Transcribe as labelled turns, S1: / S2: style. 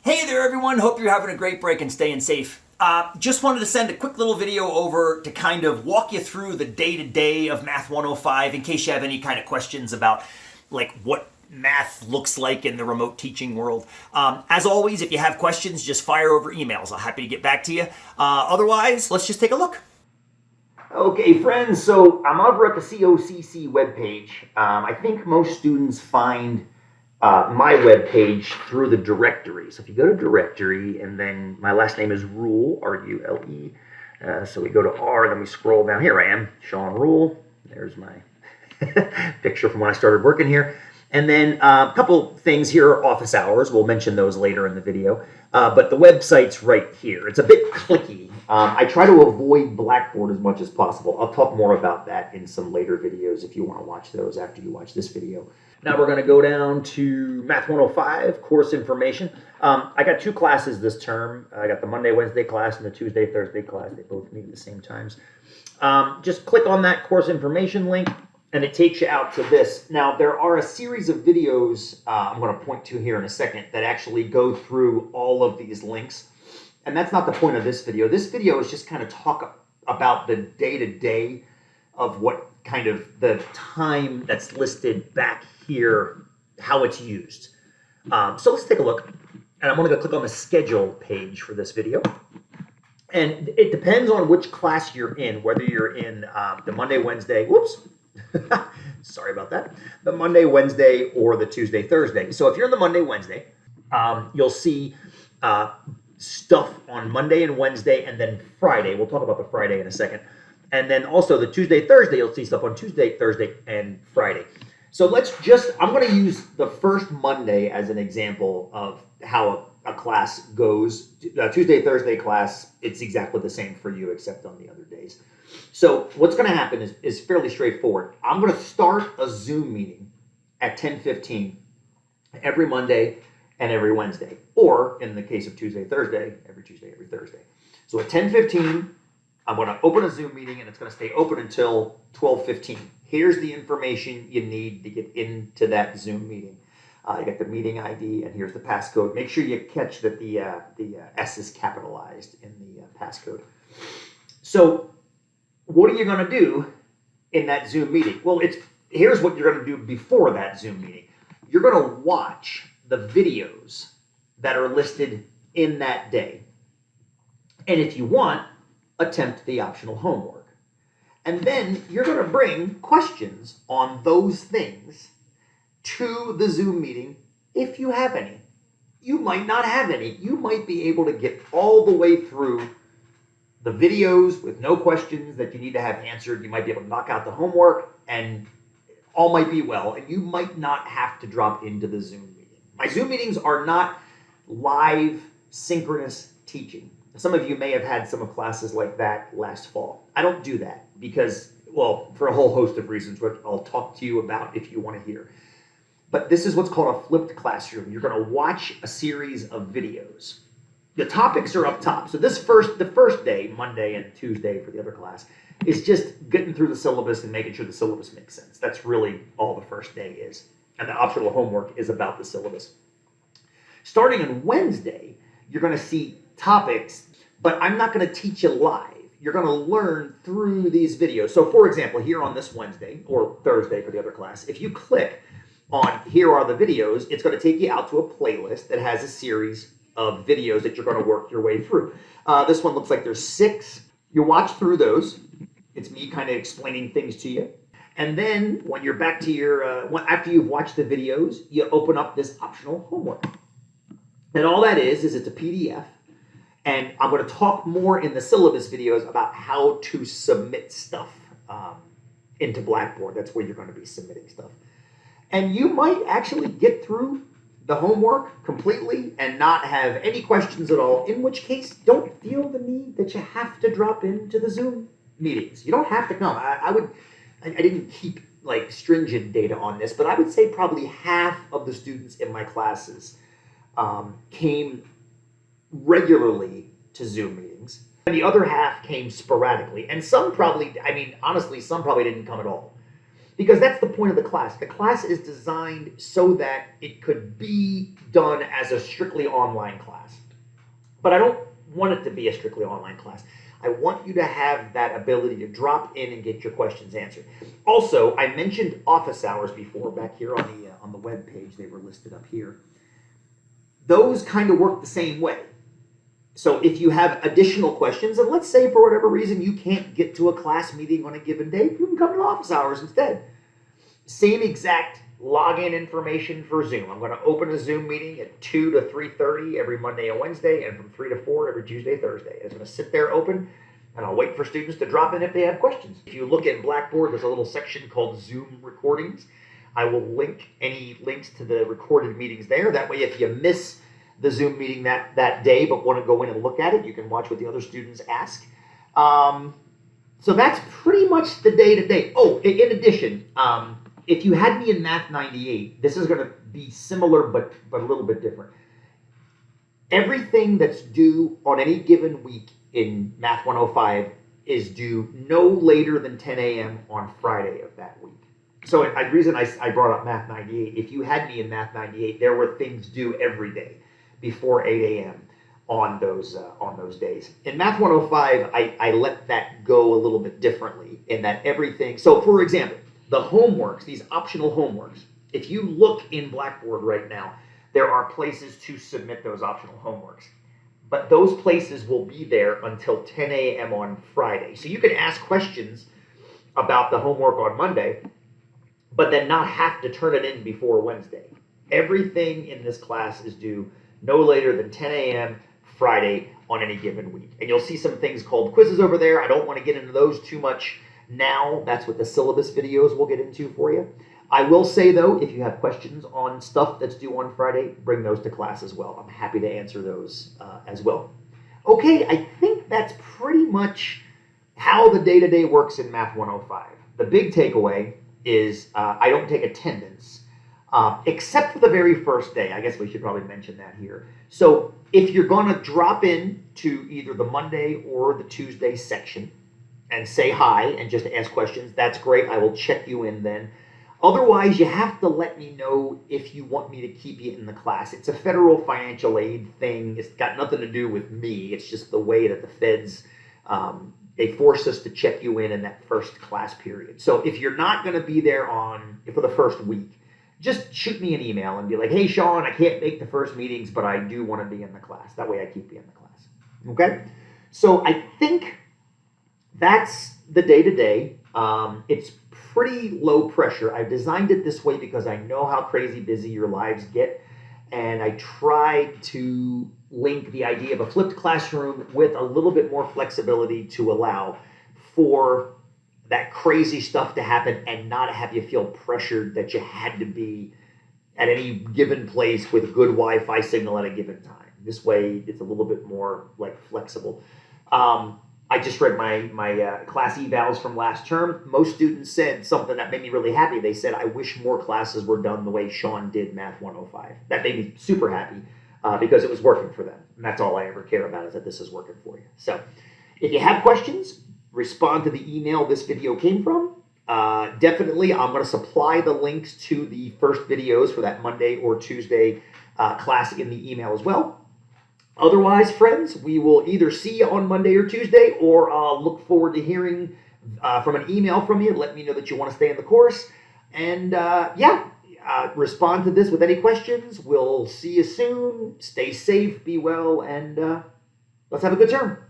S1: Hey there everyone, hope you're having a great break and staying safe. Just wanted to send a quick little video over to kind of walk you through the day-to-day of Math 105 in case you have any kind of questions about like what math looks like in the remote teaching world. As always, if you have questions, just fire over emails. I'm happy to get back to you. Otherwise, let's just take a look. Okay, friends, so I'm over at the COCC webpage. I think most students find my webpage through the directory. So if you go to directory, and then my last name is Rule, R-U-L-E. So we go to R, then we scroll down. Here I am, Sean Rule. There's my picture from when I started working here. And then a couple things here are office hours. We'll mention those later in the video. But the website's right here. It's a bit clicky. I try to avoid Blackboard as much as possible. I'll talk more about that in some later videos if you want to watch those after you watch this video. Now we're going to go down to Math 105, course information. I got two classes this term. I got the Monday, Wednesday class and the Tuesday, Thursday class. They both meet at the same times. Just click on that course information link, and it takes you out to this. Now, there are a series of videos I'm going to point to here in a second that actually go through all of these links. And that's not the point of this video. This video is just kind of talk about the day-to-day of what kind of the time that's listed back here, how it's used. So let's take a look. And I'm going to go click on the schedule page for this video. And it depends on which class you're in, whether you're in the Monday, Wednesday, whoops, sorry about that, the Monday, Wednesday, or the Tuesday, Thursday. So if you're in the Monday, Wednesday, you'll see stuff on Monday and Wednesday, and then Friday. We'll talk about the Friday in a second. And then also the Tuesday, Thursday, you'll see stuff on Tuesday, Thursday, and Friday. So I'm going to use the first Monday as an example of how a class goes. Tuesday, Thursday class, it's exactly the same for you except on the other days. So what's going to happen is fairly straightforward. I'm going to start a Zoom meeting at 10:15 every Monday and every Wednesday. Or in the case of Tuesday, Thursday, every Tuesday, every Thursday. So at 10:15, I'm going to open a Zoom meeting, and it's going to stay open until 12:15. Here's the information you need to get into that Zoom meeting. You got the meeting ID, and here's the passcode. Make sure you catch that the S is capitalized in the passcode. So what are you going to do in that Zoom meeting? Well, here's what you're going to do before that Zoom meeting. You're going to watch the videos that are listed in that day. And if you want, attempt the optional homework. And then you're going to bring questions on those things to the Zoom meeting if you have any. You might not have any. You might be able to get all the way through the videos with no questions that you need to have answered. You might be able to knock out the homework, and all might be well. And you might not have to drop into the Zoom meeting. My Zoom meetings are not live synchronous teaching. Some of you may have had some of classes like that last fall. I don't do that because, well, for a whole host of reasons, which I'll talk to you about if you want to hear. But this is what's called a flipped classroom. You're going to watch a series of videos. The topics are up top. So the first day, Monday and Tuesday for the other class, is just getting through the syllabus and making sure the syllabus makes sense. That's really all the first day is. And the optional homework is about the syllabus. Starting on Wednesday, you're going to see topics, but I'm not going to teach you live. You're going to learn through these videos. So for example, here on this Wednesday, or Thursday for the other class, if you click on here are the videos, it's going to take you out to a playlist that has a series of videos that you're going to work your way through. This one looks like there's 6. You watch through those. It's me kind of explaining things to you. And then when you're back to your, after you've watched the videos, you open up this optional homework. And all that is it's a PDF. And I'm going to talk more in the syllabus videos about how to submit stuff into Blackboard. That's where you're going to be submitting stuff. And you might actually get through the homework completely and not have any questions at all, in which case don't feel the need that you have to drop into the Zoom meetings. You don't have to come. I didn't keep like stringent data on this, but I would say probably half of the students in my classes came regularly to Zoom meetings, and the other half came sporadically. And some probably, honestly, some probably didn't come at all.
S2: Because that's the point of the class. The class is designed so that it could be done as a strictly online class. But I don't want it to be a strictly online class. I want you to have that ability to drop in and get your questions answered. Also, I mentioned office hours before back here on the web page. They were listed up here. Those kind of work the same way. So if you have additional questions, and let's say for whatever reason you can't get to a class meeting on a given day, you can come to office hours instead. Same exact login information for Zoom. I'm going to open a Zoom meeting at 2 to 3:30 every Monday and Wednesday, and from 3 to 4 every Tuesday, Thursday. It's going to sit there open, and I'll wait for students to drop in if they have questions. If you look at Blackboard, there's a little section called Zoom recordings. I will link any links to the recorded meetings there. That way, if you miss the Zoom meeting that day but want to go in and look at it, you can watch what the other students ask. So that's pretty much the day-to-day. Oh, in addition, if you had me in Math 98, this is going to be similar but a little bit different. Everything that's due on any given week in Math 105 is due no later than 10 a.m. on Friday of that week. So the reason I brought up Math 98, if you had me in Math 98, there were things due every day before 8 a.m. on those days. In Math 105, I let that go a little bit differently in that everything. So for example, the homeworks, these optional homeworks, if you look in Blackboard right now, there are places to submit those optional homeworks. But those places will be there until 10 a.m. on Friday. So you can ask questions about the homework on Monday, but then not have to turn it in before Wednesday. Everything in this class is due no later than 10 a.m. Friday on any given week. And you'll see some things called quizzes over there. I don't want to get into those too much now. That's what the syllabus videos will get into for you. I will say, though, if you have questions on stuff that's due on Friday, bring those to class as well. I'm happy to answer those as well. Okay, I think that's pretty much how the day-to-day works in Math 105. The big takeaway is I don't take attendance. Except for the very first day. I guess we should probably mention that here. So if you're going to drop in to either the Monday or the Tuesday section and say hi and just ask questions, that's great. I will check you in then. Otherwise, you have to let me know if you want me to keep you in the class. It's a federal financial aid thing. It's got nothing to do with me. It's just the way that the feds, they force us to check you in that first class period. So if you're not going to be there for the first week, just shoot me an email and be like, hey, Sean, I can't make the first meetings, but I do want to be in the class. That way I keep you in the class. Okay? So I think that's the day-to-day. It's pretty low pressure. I've designed it this way because I know how crazy busy your lives get, and I try to link the idea of a flipped classroom with a little bit more flexibility to allow for that crazy stuff to happen and not have you feel pressured that you had to be at any given place with good Wi-Fi signal at a given time. This way, it's a little bit more like flexible. I just read my class evals from last term. Most students said something that made me really happy. They said, I wish more classes were done the way Sean did Math 105. That made me super happy because it was working for them. And that's all I ever care about is that this is working for you. So if you have questions, respond to the email this video came from. Definitely, I'm going to supply the links to the first videos for that Monday or Tuesday class in the email as well. Otherwise, friends, we will either see you on Monday or Tuesday, or I'll look forward to hearing from an email from you. Let me know that you want to stay in the course. And respond to this with any questions. We'll see you soon. Stay safe, be well, and let's have a good term.